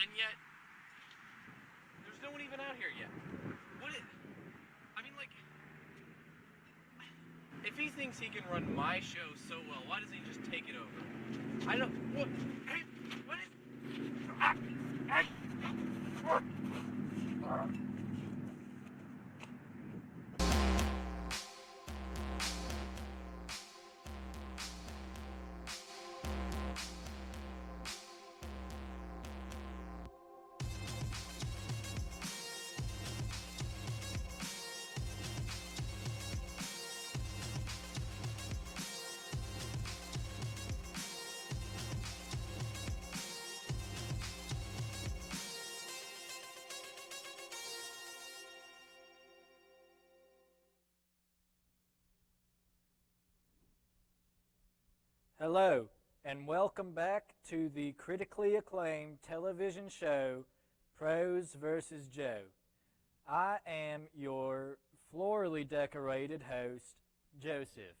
And yet, there's no one even out here yet. I mean, like, if he thinks he can run my show so well, why doesn't he just take it over? I don't, what, hey, what is, Hello, and welcome back to the critically acclaimed television show, Pros vs. Joe. I am your florally decorated host, Joseph.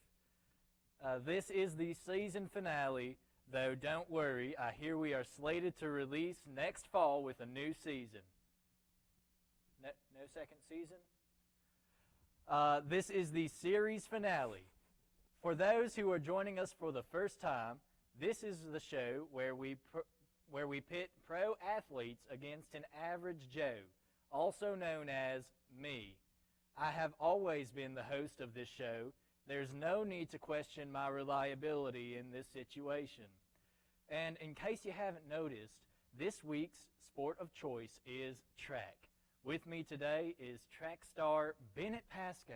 This is the season finale, though don't worry, I hear we are slated to release next fall with a new season. No second season? This is the series finale. For those who are joining us for the first time, this is the show where we pit pro athletes against an average Joe, also known as me. I have always been the host of this show. There's no need to question my reliability in this situation. And in case you haven't noticed, this week's sport of choice is track. With me today is track star Bennett Pasco.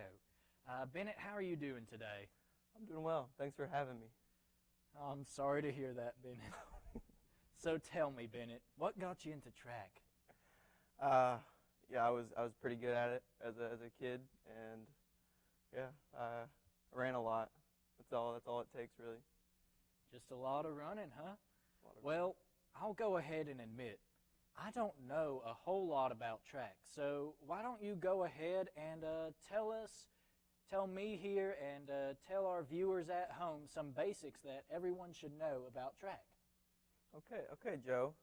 Bennett, how are you doing today? I'm doing well. Thanks for having me. I'm sorry to hear that, Bennett. So tell me, Bennett, what got you into track? Yeah, I was pretty good at it as a kid, and yeah, I ran a lot. That's all it takes, really. Just a lot of running, huh? Well, I'll go ahead and admit, I don't know a whole lot about track. So why don't you go ahead and tell me here and tell our viewers at home some basics that everyone should know about track. Okay, Joe.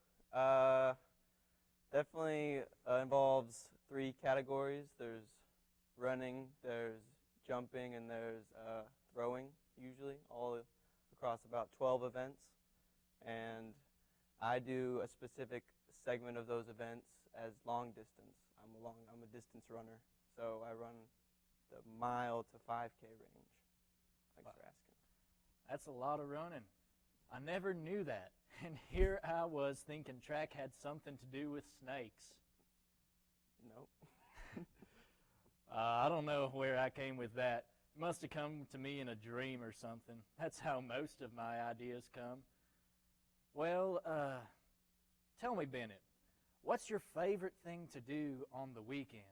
Definitely involves 3 categories. There's running, there's jumping, and there's throwing, usually, all across about 12 events. And I do a specific segment of those events as long distance. I'm a distance runner, so I run the mile to 5K range. Thanks for asking. That's a lot of running. I never knew that. And here I was thinking track had something to do with snakes. Nope. I don't know where I came with that. It must have come to me in a dream or something. That's how most of my ideas come. Well, tell me, Bennett, what's your favorite thing to do on the weekends?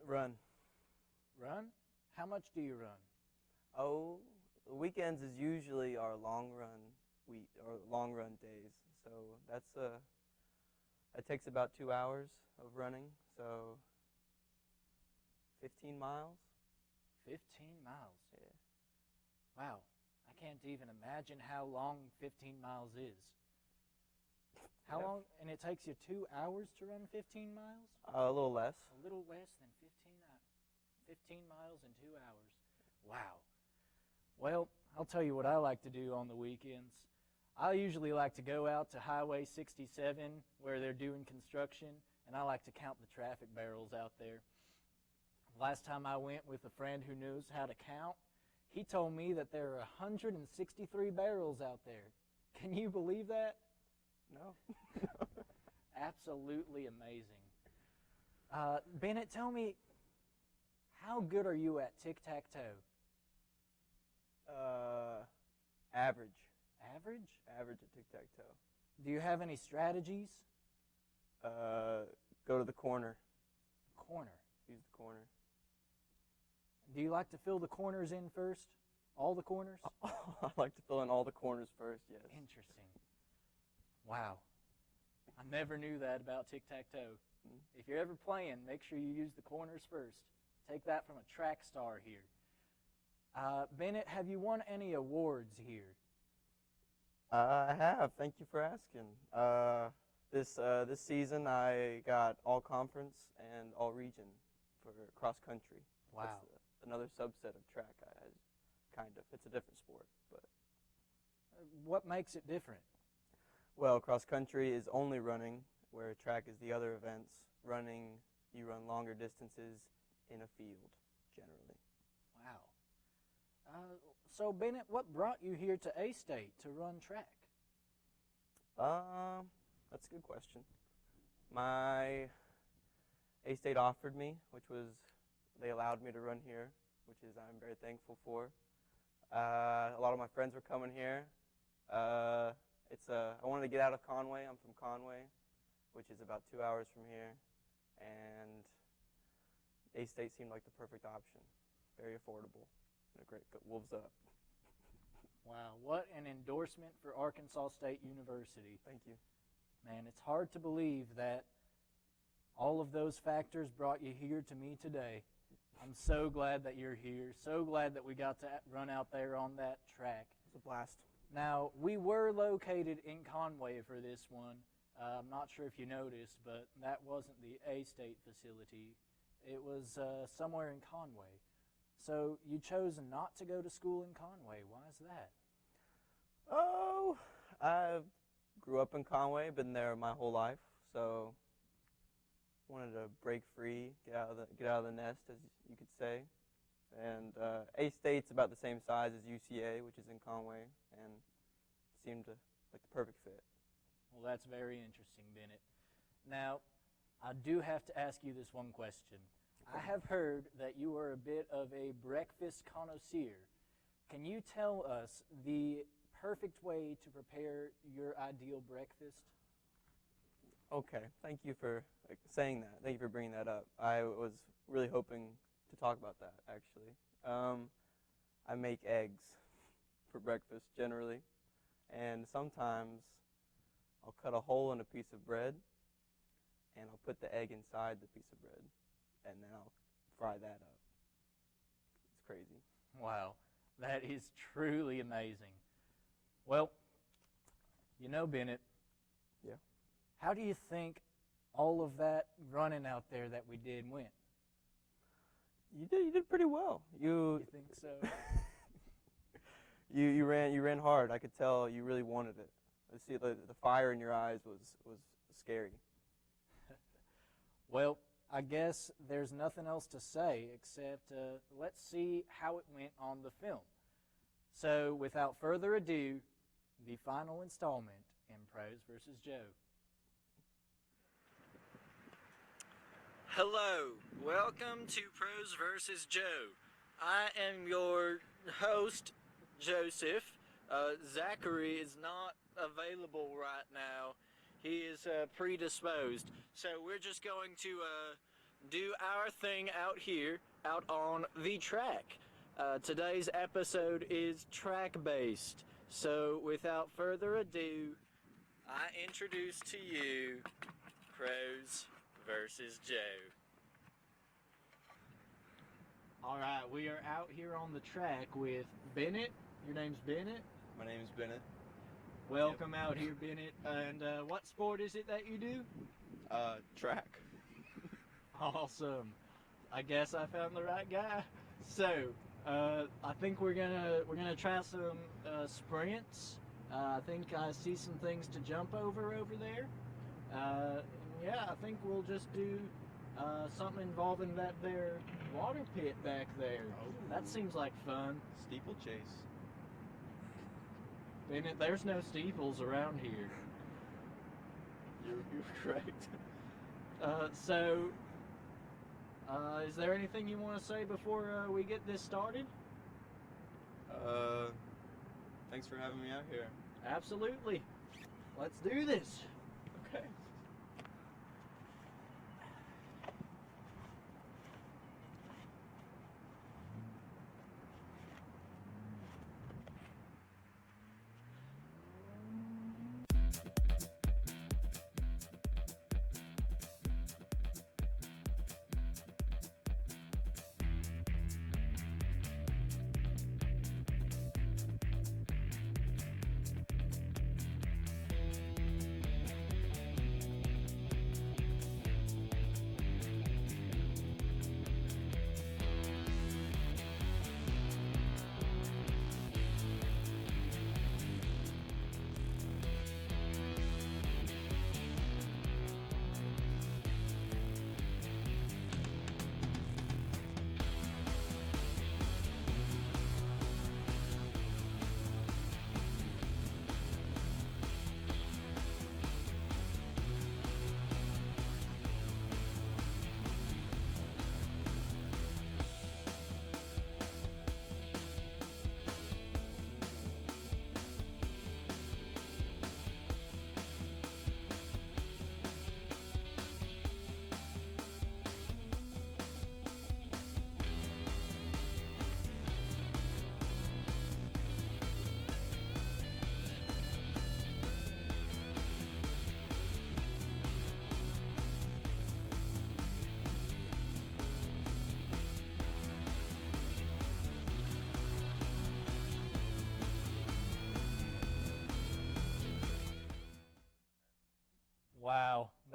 Run. Run? How much do you run? Oh, the weekends is usually our long run days. So that takes about 2 hours of running. So 15 miles. 15 miles? Yeah. Wow. I can't even imagine how long 15 miles is. How long? And it takes you 2 hours to run 15 miles? A little less. A little less than 15 miles in 2 hours. Wow. Well, I'll tell you what I like to do on the weekends. I usually like to go out to Highway 67 where they're doing construction, and I like to count the traffic barrels out there. Last time I went with a friend who knows how to count, he told me that there are 163 barrels out there. Can you believe that? No. Absolutely amazing. Bennett, tell me, how good are you at tic-tac-toe? Average. Average? Average at tic-tac-toe. Do you have any strategies? Go to the corner. Corner. Use the corner. Do you like to fill the corners in first? All the corners? I like to fill in all the corners first, yes. Interesting. Wow. I never knew that about tic-tac-toe. If you're ever playing, make sure you use the corners first. Take that from a track star here. Bennett, have you won any awards here? I have. Thank you for asking. This season, I got all conference and all region for cross country. Wow. That's another subset of track. Kind of. It's a different sport, but What makes it different? well, cross country is only running, where track is the other events. Running, you run longer distances in a field, generally. Wow. So, Bennett, what brought you here to A-State to run track? That's a good question. My A-State offered me, they allowed me to run here, which is I'm very thankful for. A lot of my friends were coming here. I wanted to get out of Conway. I'm from Conway, which is about 2 hours from here, and A-State seemed like the perfect option. Very affordable and a great Wolves up. Wow, what an endorsement for Arkansas State University. Thank you. Man, it's hard to believe that all of those factors brought you here to me today. I'm so glad that you're here, so glad that we got to run out there on that track. It's a blast. Now, we were located in Conway for this one. I'm not sure if you noticed, but that wasn't the A-State facility. It was somewhere in Conway. So you chose not to go to school in Conway. Why is that? Oh, I grew up in Conway, been there my whole life, so wanted to break free, get out of the nest, as you could say. And A-State's about the same size as UCA, which is in Conway, and seemed like the perfect fit. Well, that's very interesting, Bennett. Now, I do have to ask you this one question. I have heard that you are a bit of a breakfast connoisseur. Can you tell us the perfect way to prepare your ideal breakfast? Okay, thank you for saying that. Thank you for bringing that up. I was really hoping to talk about that, actually. I make eggs for breakfast, generally, and sometimes I'll cut a hole in a piece of bread, and I'll put the egg inside the piece of bread, and then I'll fry that up. It's crazy. Wow, that is truly amazing. Well, you know, Bennett. Yeah. How do you think all of that running out there that we did went? You did pretty well. You think so? You ran hard. I could tell you really wanted it. I see the fire in your eyes was scary. Well, I guess there's nothing else to say except let's see how it went on the film. So, without further ado, the final installment in Pros vs. Joe. Hello, welcome to Pros vs. Joe. I am your host, Joseph. Zachary is not available right now. He is predisposed. So we're just going to do our thing out here, out on the track. Today's episode is track-based. So without further ado, I introduce to you Pros vs. Joe. Alright, we are out here on the track with Bennett. Your name's Bennett? My name's Bennett. Welcome out here, Bennett. And what sport is it that you do? Track. Awesome. I guess I found the right guy. So, I think we're gonna try some sprints. I think I see some things to jump over there. Yeah, I think we'll just do something involving that there water pit back there. Oh. That seems like fun. Steeplechase. Bennett, there's no steeples around here. You're correct. Is there anything you want to say before we get this started? Thanks for having me out here. Absolutely. Let's do this. Okay.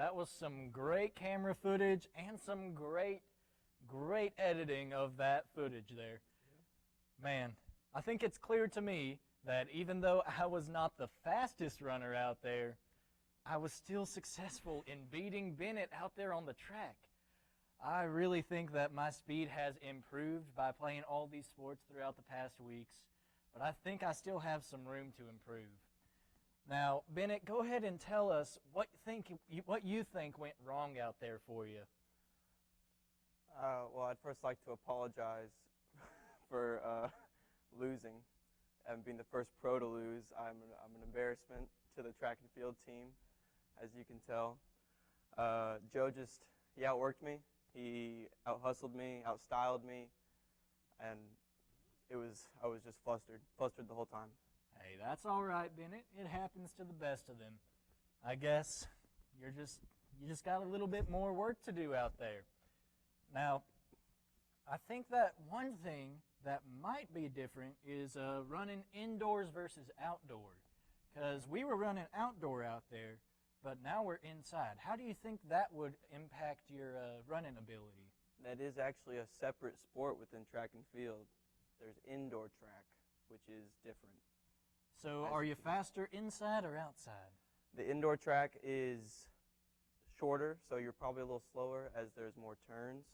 That was some great camera footage and some great editing of that footage there. Man, I think it's clear to me that even though I was not the fastest runner out there, I was still successful in beating Bennett out there on the track. I really think that my speed has improved by playing all these sports throughout the past weeks, but I think I still have some room to improve. Now, Bennett, go ahead and tell us what you think went wrong out there for you. Well, I'd first like to apologize for losing. And being the first pro to lose, I'm an embarrassment to the track and field team, as you can tell. Joe he outworked me. He out-hustled me, out-styled me, and I was just flustered the whole time. Hey, that's all right, Bennett. It happens to the best of them. I guess you just got a little bit more work to do out there. Now, I think that one thing that might be different is running indoors versus outdoor, because we were running outdoor out there, but now we're inside. How do you think that would impact your running ability? That is actually a separate sport within track and field. There's indoor track, which is different. So are you faster inside or outside? The indoor track is shorter, so you're probably a little slower as there's more turns.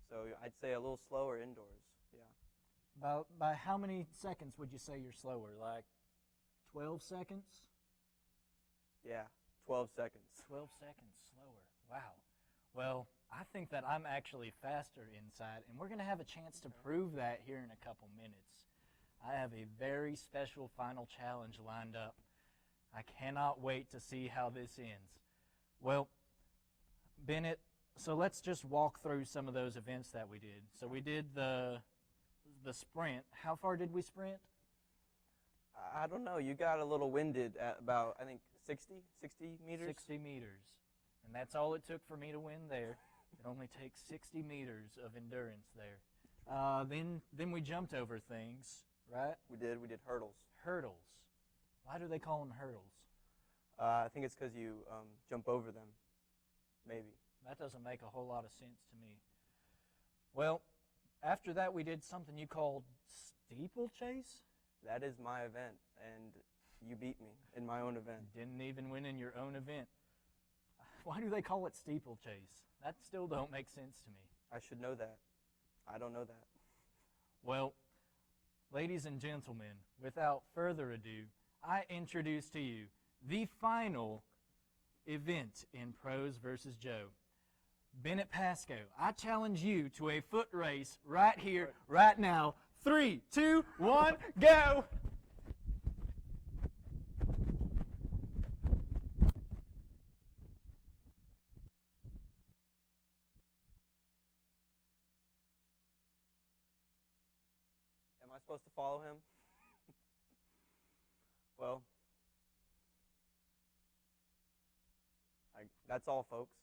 So I'd say a little slower indoors, yeah. By how many seconds would you say you're slower? Like 12 seconds? Yeah, 12 seconds. 12 seconds slower. Wow. Well, I think that I'm actually faster inside, and we're going to have a chance to prove that here in a couple minutes. I have a very special final challenge lined up. I cannot wait to see how this ends. Well, Bennett, so let's just walk through some of those events that we did. So we did the sprint. How far did we sprint? I don't know. You got a little winded at about, I think, 60 meters? 60 meters. And that's all it took for me to win there. It only takes 60 meters of endurance there. Then we jumped over things, right? We did hurdles. Hurdles. Why do they call them hurdles? I think it's because you jump over them, maybe. That doesn't make a whole lot of sense to me. Well, after that we did something you called steeplechase? That is my event, and you beat me in my own event. You didn't even win in your own event. Why do they call it steeplechase? That still don't make sense to me. I should know that. I don't know that. Well, ladies and gentlemen, without further ado, I introduce to you the final event in Pros versus Joe. Bennett Pasco, I challenge you to a foot race right here, right now. 3, 2, 1, go! Am I supposed to follow him? Well, that's all, folks.